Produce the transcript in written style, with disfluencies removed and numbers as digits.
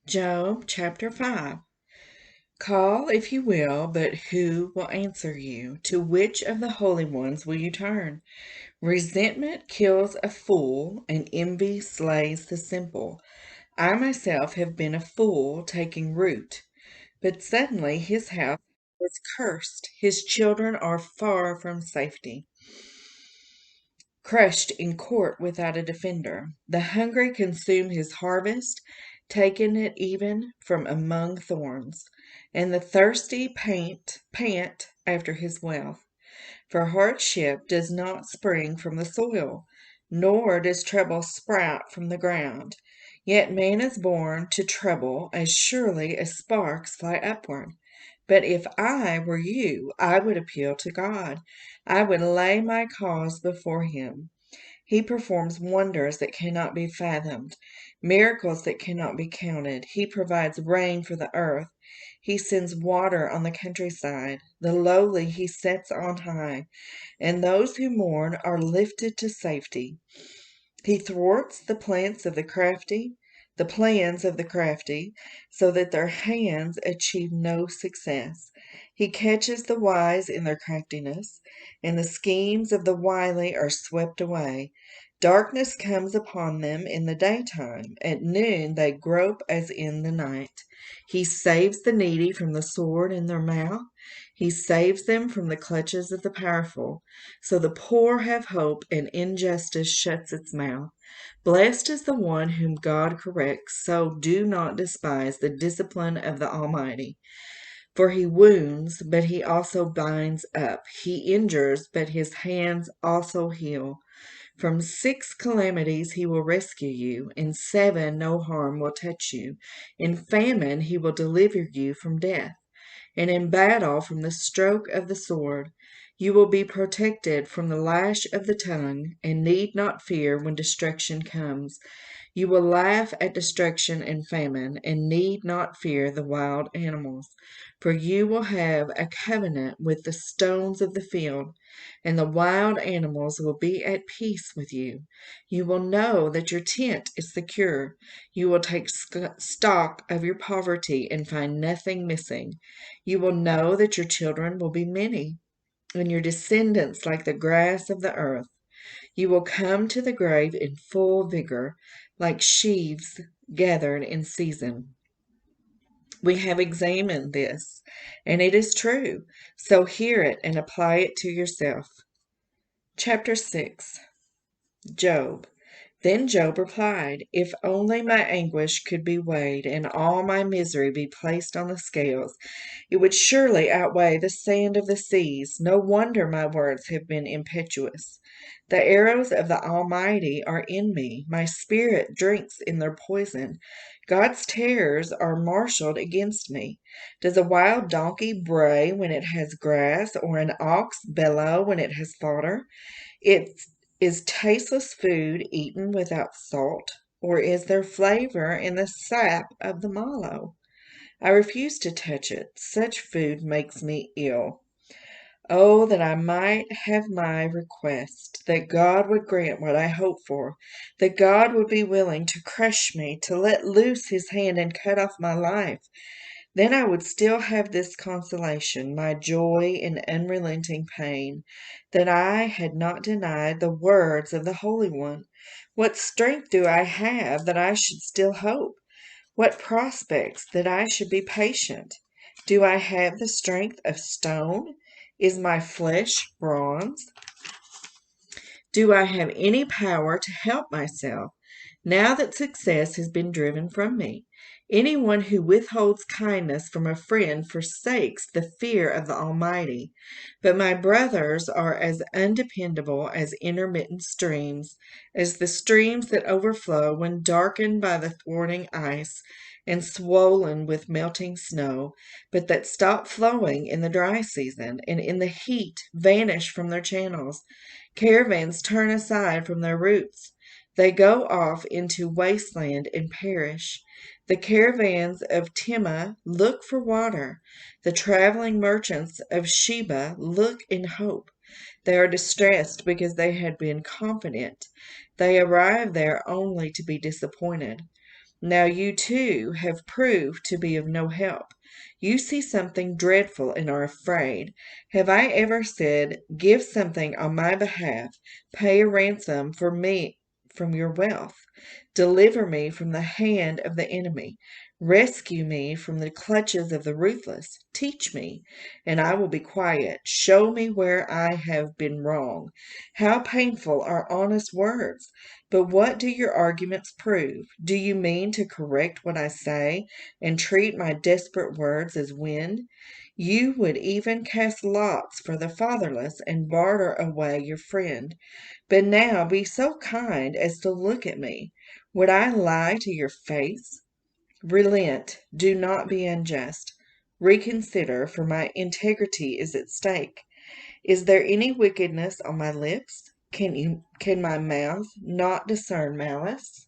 Job chapter 5. Call if you will, but who will answer you? To which of the holy ones will you turn? Resentment kills a fool, and envy slays the simple. I myself have been a fool taking root, but suddenly his house was cursed. His children are far from safety, crushed in court without a defender. The hungry consume his harvest, taking it even from among thorns, and the thirsty pant after his wealth. For hardship does not spring from the soil, nor does trouble sprout from the ground. Yet man is born to trouble as surely as sparks fly upward. But if I were you, I would appeal to God. I would lay my cause before him. He performs wonders that cannot be fathomed, miracles that cannot be counted. He provides rain for the earth. He sends water on the countryside. The lowly he sets on high, and those who mourn are lifted to safety. He thwarts the plans of the crafty, so that their hands achieve no success. He catches the wise in their craftiness, and the schemes of the wily are swept away. Darkness comes upon them in the daytime. At noon they grope as in the night. He saves the needy from the sword in their mouth. He saves them from the clutches of the powerful. So the poor have hope, and injustice shuts its mouth. Blessed is the one whom God corrects, so do not despise the discipline of the Almighty. For he wounds, but he also binds up. He injures, but his hands also heal. From 6 calamities he will rescue you. In 7 no harm will touch you. In famine he will deliver you from death, and in battle from the stroke of the sword. You will be protected from the lash of the tongue, and need not fear when destruction comes. You will laugh at destruction and famine, and need not fear the wild animals. For you will have a covenant with the stones of the field, and the wild animals will be at peace with you. You will know that your tent is secure. You will take stock of your poverty and find nothing missing. You will know that your children will be many, and your descendants like the grass of the earth. You will come to the grave in full vigor, like sheaves gathered in season. We have examined this, and it is true. So hear it and apply it to yourself. Chapter 6. Job. Then Job replied, If only my anguish could be weighed, and all my misery be placed on the scales, it would surely outweigh the sand of the seas. No wonder my words have been impetuous. The arrows of the Almighty are in me. My spirit drinks in their poison. God's terrors are marshaled against me. Does a wild donkey bray when it has grass, or an ox bellow when it has fodder? It is tasteless food eaten without salt, or is there flavor in the sap of the mallow? I refuse to touch it. Such food makes me ill. Oh, that I might have my request, that God would grant what I hope for, that God would be willing to crush me, to let loose his hand and cut off my life. Then I would still have this consolation, my joy in unrelenting pain, that I had not denied the words of the Holy One. What strength do I have that I should still hope? What prospects that I should be patient? Do I have the strength of stone? Is my flesh bronze? Do I have any power to help myself, now that success has been driven from me? Anyone who withholds kindness from a friend forsakes the fear of the Almighty. But my brothers are as undependable as intermittent streams, as the streams that overflow when darkened by the thwarting ice and swollen with melting snow, but that stop flowing in the dry season, and in the heat vanish from their channels. Caravans turn aside from their routes. They go off into wasteland and perish. The caravans of Timnah look for water. The traveling merchants of Sheba look in hope. They are distressed because they had been confident. They arrive there only to be disappointed. Now you too have proved to be of no help. You see something dreadful and are afraid. Have I ever said, give something on my behalf, pay a ransom for me from your wealth? Deliver me from the hand of the enemy. Rescue me from the clutches of the ruthless. Teach me, and I will be quiet. Show me where I have been wrong. How painful are honest words! But what do your arguments prove? Do you mean to correct what I say and treat my desperate words as wind? You would even cast lots for the fatherless and barter away your friend. But now be so kind as to look at me. Would I lie to your face? Relent, do not be unjust. Reconsider, for my integrity is at stake. Is there any wickedness on my lips? Can my mouth not discern malice?